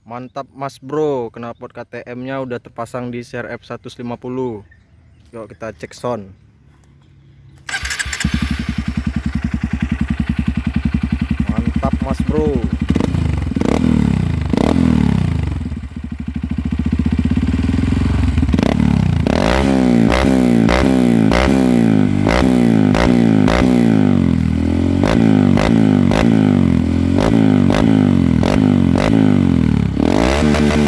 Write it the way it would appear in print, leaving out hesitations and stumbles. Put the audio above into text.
Mantap mas bro, knalpot KTM nya udah terpasang di CRF 150. Yuk kita cek sound. Mantap mas bro.